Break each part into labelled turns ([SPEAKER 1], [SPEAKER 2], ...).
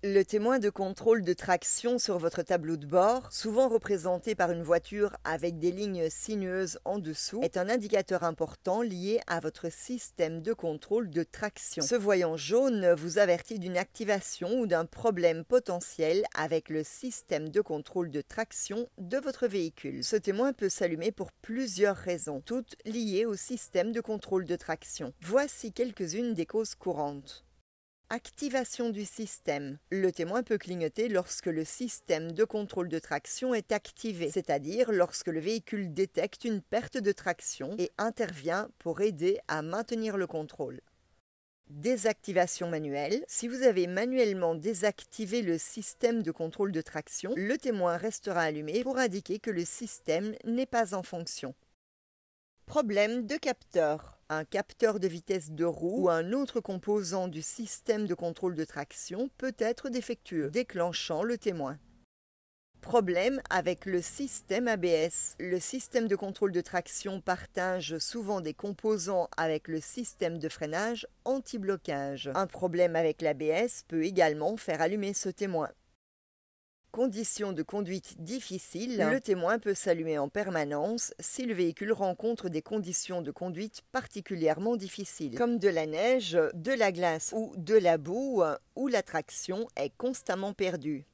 [SPEAKER 1] Le témoin de contrôle de traction sur votre tableau de bord, souvent représenté par une voiture avec des lignes sinueuses en dessous, est un indicateur important lié à votre système de contrôle de traction. Ce voyant jaune vous avertit d'une activation ou d'un problème potentiel avec le système de contrôle de traction de votre véhicule. Ce témoin peut s'allumer pour plusieurs raisons, toutes liées au système de contrôle de traction. Voici quelques-unes des causes courantes. Activation du système. Le témoin peut clignoter lorsque le système de contrôle de traction est activé, c'est-à-dire lorsque le véhicule détecte une perte de traction et intervient pour aider à maintenir le contrôle. Désactivation manuelle. Si vous avez manuellement désactivé le système de contrôle de traction, le témoin restera allumé pour indiquer que le système n'est pas en fonction. Problème de capteur. Un capteur de vitesse de roue ou un autre composant du système de contrôle de traction peut être défectueux, déclenchant le témoin. Problème avec le système ABS. Le système de contrôle de traction partage souvent des composants avec le système de freinage anti-blocage. Un problème avec l'ABS peut également faire allumer ce témoin. Conditions de conduite difficiles, le témoin peut s'allumer en permanence si le véhicule rencontre des conditions de conduite particulièrement difficiles, comme de la neige, de la glace ou de la boue, où la traction est constamment perdue.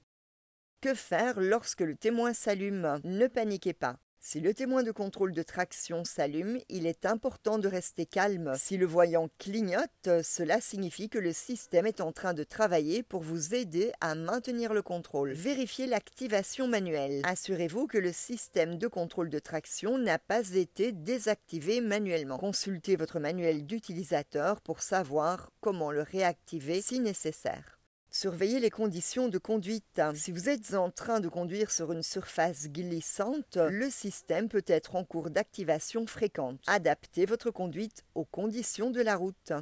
[SPEAKER 1] Que faire lorsque le témoin s'allume? Ne paniquez pas. Si le témoin de contrôle de traction s'allume, il est important de rester calme. Si le voyant clignote, cela signifie que le système est en train de travailler pour vous aider à maintenir le contrôle. Vérifiez l'activation manuelle. Assurez-vous que le système de contrôle de traction n'a pas été désactivé manuellement. Consultez votre manuel d'utilisateur pour savoir comment le réactiver si nécessaire. Surveillez les conditions de conduite. Si vous êtes en train de conduire sur une surface glissante, le système peut être en cours d'activation fréquente. Adaptez votre conduite aux conditions de la route.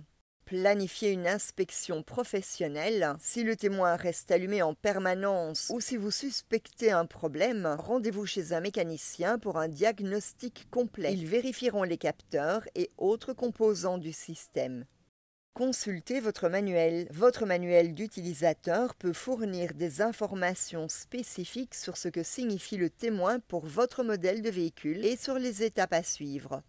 [SPEAKER 1] Planifiez une inspection professionnelle. Si le témoin reste allumé en permanence ou si vous suspectez un problème, rendez-vous chez un mécanicien pour un diagnostic complet. Ils vérifieront les capteurs et autres composants du système. Consultez votre manuel. Votre manuel d'utilisateur peut fournir des informations spécifiques sur ce que signifie le témoin pour votre modèle de véhicule et sur les étapes à suivre.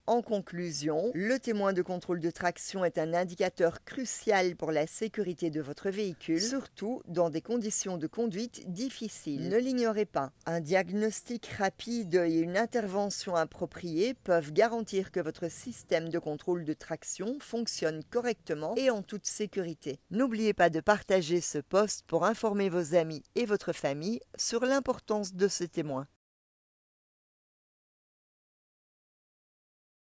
[SPEAKER 1] En conclusion, le témoin de contrôle de traction est un indicateur crucial pour la sécurité de votre véhicule, surtout dans des conditions de conduite difficiles. Ne l'ignorez pas. Un diagnostic rapide et une intervention appropriée peuvent garantir que votre système de contrôle de traction fonctionne correctement et en toute sécurité. N'oubliez pas de partager ce post pour informer vos amis et votre famille sur l'importance de ce témoin.